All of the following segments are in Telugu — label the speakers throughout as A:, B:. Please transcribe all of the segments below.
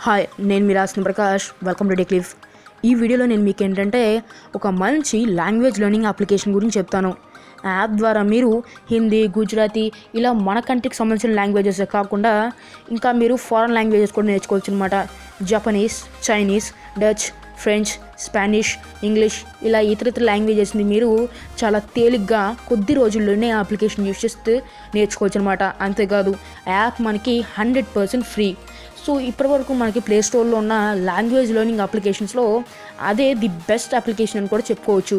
A: హాయ్, నేను మీ రాసిన ప్రకాష్. Welcome to టెక్లిఫ్. ఈ వీడియోలో నేను మీకు ఏంటంటే ఒక మంచి లాంగ్వేజ్ లెర్నింగ్ అప్లికేషన్ గురించి చెప్తాను. యాప్ ద్వారా మీరు హిందీ, గుజరాతీ ఇలా మన కంట్రీకి సంబంధించిన లాంగ్వేజెస్ కాకుండా ఇంకా మీరు ఫారెన్ లాంగ్వేజెస్ కూడా నేర్చుకోవచ్చు అనమాట. Japanese, Chinese, Dutch, French, Spanish, English ఇలా ఇతర లాంగ్వేజెస్ని మీరు చాలా తేలిగ్గా కొద్ది రోజుల్లోనే అప్లికేషన్ యూస్ చేస్తే నేర్చుకోవచ్చు అనమాట. అంతేకాదు యాప్ మనకి 100% ఫ్రీ. సో ఇప్పటివరకు మనకి ప్లే స్టోర్లో ఉన్న లాంగ్వేజ్ లెర్నింగ్ అప్లికేషన్స్లో అదే ది బెస్ట్ అప్లికేషన్ అని కూడా చెప్పుకోవచ్చు.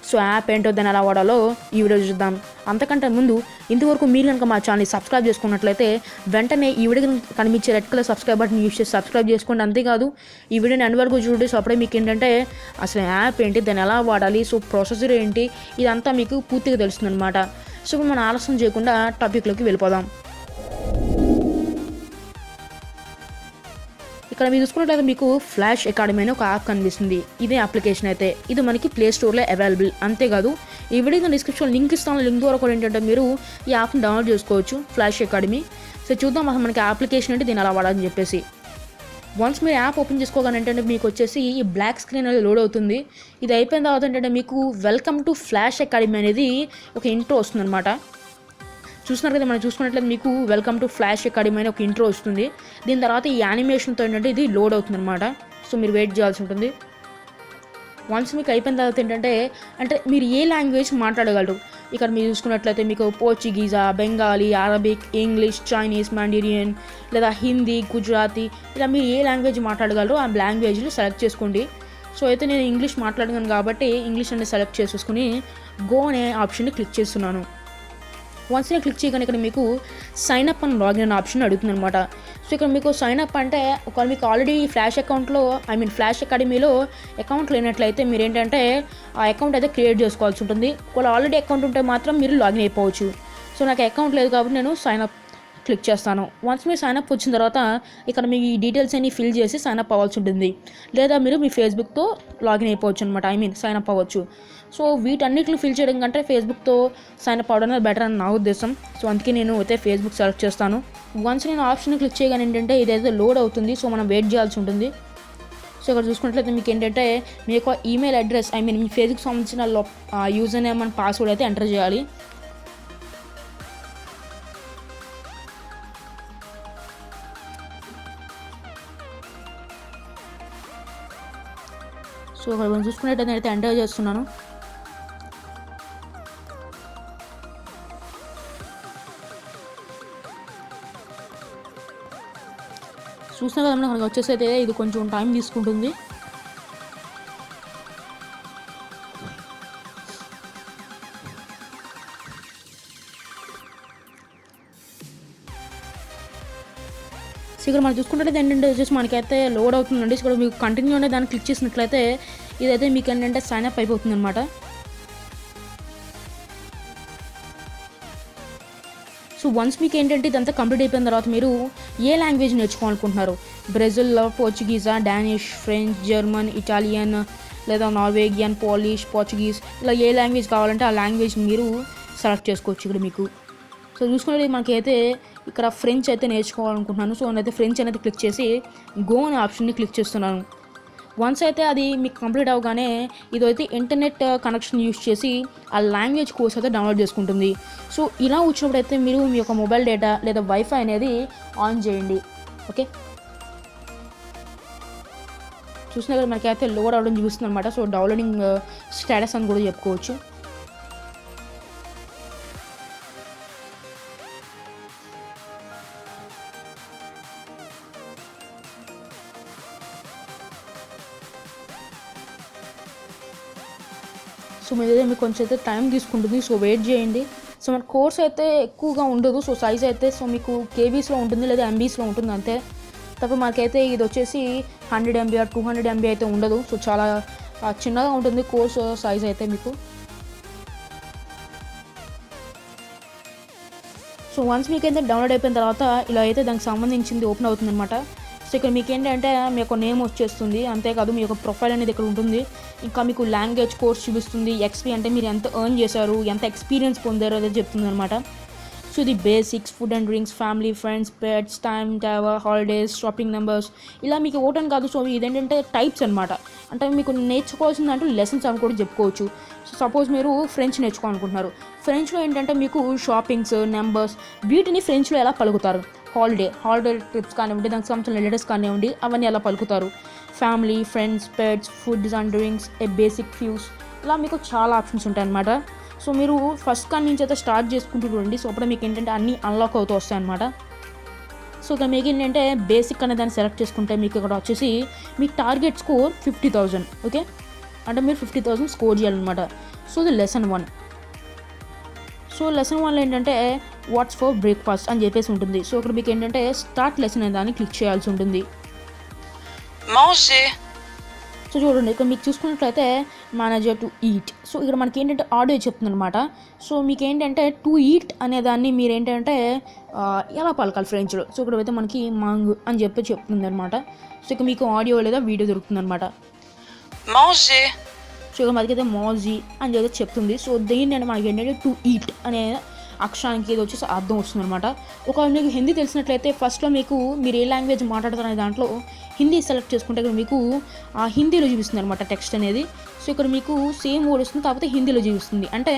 A: సో యాప్ ఏంటో దాన్ని ఎలా వాడాలో ఈ వీడియో చూద్దాం. అంతకంటే ముందు ఇంతవరకు మీరు కనుక మా ఛానల్ని సబ్స్క్రైబ్ చేసుకున్నట్లయితే వెంటనే ఈ వీడియో కనిపించే red colour subscribe button use చేసి సబ్స్క్రైబ్ చేసుకోండి. అంతేకాదు ఈ వీడియోని ఎండ్ వరకు చూడండి. సో అప్పుడే మీకు ఏంటంటే అసలు యాప్ ఏంటి, దాన్ని ఎలా వాడాలి, సో ప్రొసెసర్ ఏంటి, ఇదంతా మీకు పూర్తిగా తెలుస్తుంది అనమాట. సో ఇప్పుడు మనం ఆలస్యం చేయకుండా టాపిక్లోకి వెళ్ళిపోదాం. ఇక్కడ మీరు చూసుకున్నట్లయితే మీకు ఫ్లాష్ అకాడమీ అనే ఒక యాప్ కనిపిస్తుంది. ఇదే అప్లికేషన్ అయితే ఇది మనకి ప్లే స్టోర్లో అవైలబుల్. అంతేకాదు ఈ వీడియో డిస్క్రిప్షన్ లింక్ ఇస్తాను. లింక్ ద్వారా కూడా ఏంటంటే మీరు ఈ యాప్ని డౌన్లోడ్ చేసుకోవచ్చు, ఫ్లాష్ అకాడమీ. సో చూద్దాం అసలు మనకి అప్లికేషన్ అంటే దీన్ని ఎలా వాడాలని చెప్పేసి. వన్స్ మీరు యాప్ ఓపెన్ చేసుకోగానే ఏంటంటే మీకు వచ్చేసి ఈ బ్లాక్ స్క్రీన్ అనేది లోడ్ అవుతుంది. ఇది అయిపోయిన తర్వాత ఏంటంటే మీకు వెల్కమ్ టు ఫ్లాష్ అకాడమీ అనేది ఒక ఇంట్రో వస్తుంది అనమాట. చూస్తున్నారు కదా, మనం చూసుకున్నట్లయితే మీకు వెల్కమ్ టు ఫ్లాష్ అకాడమీ అని ఒక ఇంట్రో వస్తుంది. దీని తర్వాత ఈ యానిమేషన్తో ఏంటంటే ఇది లోడ్ అవుతుంది అనమాట. సో మీరు వెయిట్ చేయాల్సి ఉంటుంది. వన్స్ మీకు అయిపోయిన తర్వాత ఏంటంటే అంటే మీరు ఏ లాంగ్వేజ్ మాట్లాడగలరు. ఇక్కడ మీరు చూసుకున్నట్లయితే మీకు పోర్చుగీజా, బెంగాలీ, అరబిక్, ఇంగ్లీష్, చైనీస్, మాండరియన్ లేదా హిందీ, గుజరాతీ ఇలా మీరు ఏ లాంగ్వేజ్ మాట్లాడగలరు ఆ లాంగ్వేజ్ని సెలెక్ట్ చేసుకోండి. సో అయితే నేను ఇంగ్లీష్ మాట్లాడగలను కాబట్టి ఇంగ్లీష్ అనేది సెలెక్ట్ చేసేసుకుని గో అనే ఆప్షన్ని క్లిక్ చేస్తున్నాను. వన్స్ నేను క్లిక్ చేయగానే ఇక్కడ మీకు సైన్ అప్ అండ్ లాగిన్ అనే ఆప్షన్ అడుగుతుంది అనమాట. సో ఇక్కడ మీకు సైన్ అప్ అంటే ఒకవేళ మీకు ఆల్రెడీ ఫ్లాష్ అకౌంట్లో ఫ్లాష్ అకాడమీలో అకౌంట్ లేనట్లయితే మీరు ఏంటంటే ఆ అకౌంట్ అయితే క్రియేట్ చేసుకోవాల్సి ఉంటుంది. ఒకవేళ ఆల్రెడీ అకౌంట్ ఉంటే మాత్రం మీరు లాగిన్ అయిపోవచ్చు. సో నాకు అకౌంట్ లేదు కాబట్టి నేను సైన్ అప్ క్లిక్ చేస్తాను. వన్స్ మీరు సైన్ అప్ వచ్చిన తర్వాత ఇక్కడ మీ డీటెయిల్స్ అన్ని ఫిల్ చేసి సైన్ అప్ అవ్వాల్సి ఉంటుంది. లేదా మీరు మీ ఫేస్బుక్తో లాగిన్ అయిపోవచ్చు అనమాట. సైన్ అప్ అవ్వచ్చు. సో వీటన్నిటిని ఫిల్ చేయడం కంటే ఫేస్బుక్తో సైన్ అప్ అవ్వడం బెటర్ అని నా ఉద్దేశం. సో అందుకే నేను అయితే ఫేస్బుక్ సెలెక్ట్ చేస్తాను. వన్స్ నేను ఆప్షన్ క్లిక్ చేయగానే ఏంటంటే ఇదైతే లోడ్ అవుతుంది. సో మనం వెయిట్ చేయాల్సి ఉంటుంది. సో ఇక్కడ చూసుకున్నట్లయితే మీకు ఏంటంటే మీ యొక్క ఈమెయిల్ అడ్రస్ మీ ఫేస్బుక్ సంబంధించిన యూజర్ నేమ్ అండ్ పాస్వర్డ్ అయితే ఎంటర్ చేయాలి. సో ఇక్కడ మనం చూసుకున్నట్టయితే నేనైతే ఎంటర్ చేస్తున్నాను. చూసినా కదా మనకు వచ్చేసి అయితే ఇది కొంచెం టైం తీసుకుంటుంది. సో ఇక్కడ మనం చూసుకుంటే ఏంటంటే వచ్చేసి మనకైతే లోడ్ అవుతుందండి. ఇక్కడ మీకు కంటిన్యూ అనే దాన్ని క్లిక్ చేసినట్లయితే ఇదైతే మీకు ఏంటంటే సైన్ అప్ అయిపోతుంది అనమాట. సో వన్స్ మీకు ఏంటంటే ఇదంతా కంప్లీట్ అయిపోయిన తర్వాత మీరు ఏ లాంగ్వేజ్ నేర్చుకోవాలనుకుంటున్నారు, బ్రెజిల్, పోర్చుగీజా, డానిష్, ఫ్రెంచ్, జర్మన్, ఇటాలియన్ లేదా నార్వేగియన్, పోలిష్, పోర్చుగీస్ ఇలా ఏ లాంగ్వేజ్ కావాలంటే ఆ లాంగ్వేజ్ మీరు సెలెక్ట్ చేసుకోవచ్చు. ఇక్కడ మీకు సో చూసుకునేది మనకైతే ఇక్కడ ఫ్రెంచ్ అయితే నేర్చుకోవాలనుకుంటున్నాను. సో నేనైతే ఫ్రెంచ్ అనేది క్లిక్ చేసి గో అనే ఆప్షన్ని క్లిక్ చేస్తున్నాను. వన్స్ అయితే అది మీకు కంప్లీట్ అవగానే ఇదైతే ఇంటర్నెట్ కనెక్షన్ యూస్ చేసి ఆ లాంగ్వేజ్ కోర్స్ అయితే డౌన్లోడ్ చేసుకుంటుంది. సో ఇలా వచ్చినప్పుడు అయితే మీరు మీ యొక్క మొబైల్ డేటా లేదా వైఫై అనేది ఆన్ చేయండి. ఓకే, చూసినా కదా మనకైతే లోడ్ అవడం చూస్తుంది అనమాట. సో డౌన్లోడింగ్ స్టేటస్ అని కూడా చెప్పుకోవచ్చు. సో మీదైతే మీకు కొంచెం అయితే టైం తీసుకుంటుంది. సో వెయిట్ చేయండి. సో మన కోర్స్ అయితే ఎక్కువగా ఉండదు. సో సైజ్ అయితే సో మీకు కేబీస్లో ఉంటుంది లేదా ఎంబీస్లో ఉంటుంది అంతే తప్ప మనకైతే ఇది వచ్చేసి 100 MB 200 MB అయితే ఉండదు. సో చాలా చిన్నగా ఉంటుంది కోర్స్ సైజ్ అయితే మీకు. సో వన్స్ మీకైతే డౌన్లోడ్ అయిపోయిన తర్వాత ఇలా అయితే దానికి సంబంధించింది ఓపెన్ అవుతుంది అనమాట. సో ఇక్కడ మీకు ఏంటంటే మీ యొక్క నేమ్ వచ్చేస్తుంది. అంతేకాదు మీ యొక్క ప్రొఫైల్ అనేది ఇక్కడ ఉంటుంది. ఇంకా మీకు లాంగ్వేజ్ కోర్స్ చూపిస్తుంది. ఎక్స్పీ అంటే మీరు ఎంత ఎర్న్ చేశారు, ఎంత ఎక్స్పీరియన్స్ పొందారు అనేది చెప్తుంది అనమాట. సో ఇది basics, food and drinks, family, friends, pets, time, టైవర్, హాలిడేస్, షాపింగ్ నెంబర్స్, ఇలా మీకు ఓటన్ కాదు. సో ఇదేంటంటే టైప్స్ అనమాట. అంటే మీకు నేర్చుకోవాల్సిందంటూ లెసన్స్ అని కూడా చెప్పుకోవచ్చు. సో సపోజ్ మీరు ఫ్రెంచ్ నేర్చుకోవాలనుకుంటున్నారు. ఫ్రెంచ్లో ఏంటంటే మీకు షాపింగ్స్, నెంబర్స్, వీటిని ఫ్రెంచ్లో ఎలా పలుకుతారు, హాలిడే ట్రిప్స్ కానివ్వండి, దానికి సంబంధించిన లెటర్స్ కానివ్వండి, అవన్నీ ఎలా పలుకుతారు, family, friends, pets, foods and drinks, A basic fuse, ఇలా మీకు చాలా ఆప్షన్స్ ఉంటాయి అన్నమాట. సో మీరు ఫస్ట్ కాడి నుంచి అయితే స్టార్ట్ చేసుకుంటూ చూడండి. సో అప్పుడు మీకు ఏంటంటే అన్నీ అన్లాక్ అవుతూ వస్తాయి అన్నమాట. సో ఇక్కడ మీకు ఏంటంటే బేసిక్ అనే దాన్ని సెలెక్ట్ చేసుకుంటే మీకు ఇక్కడ వచ్చేసి మీకు టార్గెట్ స్కోర్ 50,000. ఓకే, అంటే మీరు 50,000 స్కోర్ చేయాలన్నమాట. సో ఇది లెసన్ 1. సో లెసన్ 1లో ఏంటంటే వాట్స్ ఫర్ బ్రేక్ఫాస్ట్ అని చెప్పేసి ఉంటుంది. సో ఇక్కడ మీకు ఏంటంటే స్టార్ట్ లెసన్ అనే దాన్ని క్లిక్ చేయాల్సి ఉంటుంది. సో చూడండి, ఇక్కడ మీకు చూసుకున్నట్లయితే మేనేజర్ టు ఈట్. సో ఇక్కడ మనకి ఏంటంటే ఆడియో చెప్తుంది అనమాట. సో మీకు ఏంటంటే టు ఈట్ అనే దాన్ని మీరు ఏంటంటే ఎలా పలకాలి ఫ్రెంచ్లో. సో ఇక్కడ అయితే మనకి మాంగ్ అని చెప్పి చెప్తుంది అనమాట. సో ఇక మీకు ఆడియో లేదా వీడియో దొరుకుతుంది అనమాట. సో ఇక మనకైతే మోజీ అని చెప్పి చెప్తుంది. సో దేన్ని మనకి ఏంటంటే టు ఈట్ అనే అక్షరానికి ఇది వచ్చేసి అర్థం వస్తుంది అనమాట. ఒకవేళ మీకు హిందీ తెలిసినట్లయితే ఫస్ట్లో మీరు ఏ లాంగ్వేజ్ మాట్లాడుతున్న దాంట్లో హిందీ సెలెక్ట్ చేసుకుంటే ఇక్కడ మీకు హిందీలో చూపిస్తుంది అనమాట టెక్స్ట్ అనేది. సో ఇక్కడ మీకు సేమ్ వర్డ్ వస్తుంది, కాకపోతే హిందీలో చూపిస్తుంది. అంటే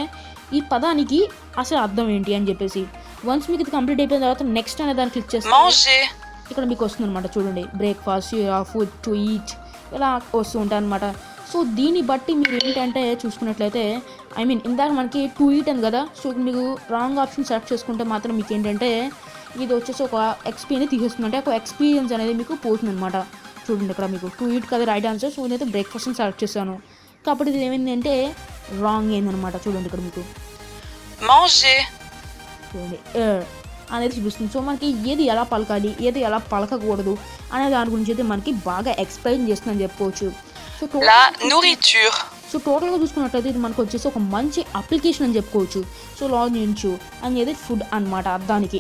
A: ఈ పదానికి అసలు అర్థం ఏంటి అని చెప్పేసి. వన్స్ మీకు ఇది కంప్లీట్ అయిపోయిన తర్వాత నెక్స్ట్ అనే దాన్ని క్లిక్ చేస్తే ఇక్కడ మీకు వస్తుంది అనమాట. చూడండి, బ్రేక్ఫాస్ట్, ఫుడ్, టు ఈట్, ఇలా వస్తూ ఉంటాయి అనమాట. సో దీన్ని బట్టి మీరు ఏంటంటే చూసుకున్నట్లయితే ఇందాక మనకి టు ఈట్ అని కదా. సో మీకు రాంగ్ ఆప్షన్ సెలెక్ట్ చేసుకుంటే మాత్రం మీకు ఏంటంటే ఇది వచ్చేసి ఒక ఎక్స్పీరియన్స్ తీసేస్తుంది. అంటే ఒక ఎక్స్పీరియన్స్ అనేది మీకు పోతుంది అనమాట. చూడండి, ఇక్కడ మీకు టు ఈట్ కదా రైట్ ఆన్సర్. సో నేనైతే బ్రేక్ఫాస్ట్ని సెలెక్ట్ చేశాను, కాబట్టి ఇది ఏమైందంటే రాంగ్ అయిందనమాట. చూడండి, ఇక్కడ మీకు చూడండి అనేది చూపిస్తుంది. సో మనకి ఏది ఎలా పలకాలి, ఏది ఎలా పలకకూడదు అనే దాని గురించి అయితే మనకి బాగా ఎక్స్ప్లెయిన్ చేస్తుందని చెప్పుకోవచ్చు. సో టోటల్గా చూసుకున్నట్లయితే ఇది మనకు వచ్చేసి ఒక మంచి అప్లికేషన్ అని చెప్పుకోవచ్చు. సో లాంచు అనేది ఫుడ్ అనమాట అర్థానికి.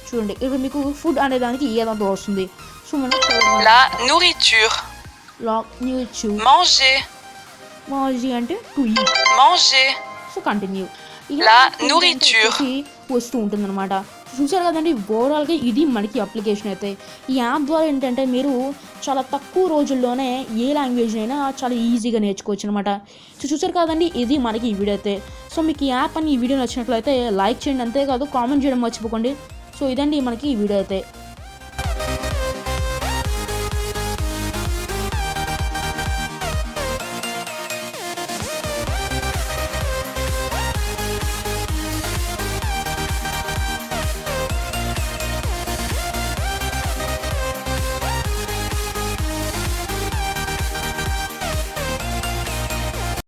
A: చూడండి, ఇక్కడ మీకు ఫుడ్ అనే దానికి ఏదంతా వస్తుంది. సో మనం మాంజీ అంటే టు ఈట్. సో కంటిన్యూ వస్తూ ఉంటుంది అనమాట. చూసారు కదండి, ఓవరాల్గా ఇది మనకి అప్లికేషన్ అయితే. ఈ యాప్ ద్వారా ఏంటంటే మీరు చాలా తక్కువ రోజుల్లోనే ఏ లాంగ్వేజ్ అయినా చాలా ఈజీగా నేర్చుకోవచ్చు అనమాట. సో చూసారు కదండి, ఇది మనకి ఈ వీడియో అయితే. సో మీకు ఈ యాప్ అని ఈ వీడియో నచ్చినట్లయితే లైక్ చేయండి, అంతేకాదు కామెంట్ చేయడం మర్చిపోకండి. సో ఇదండి మనకి ఈ వీడియో అయితే.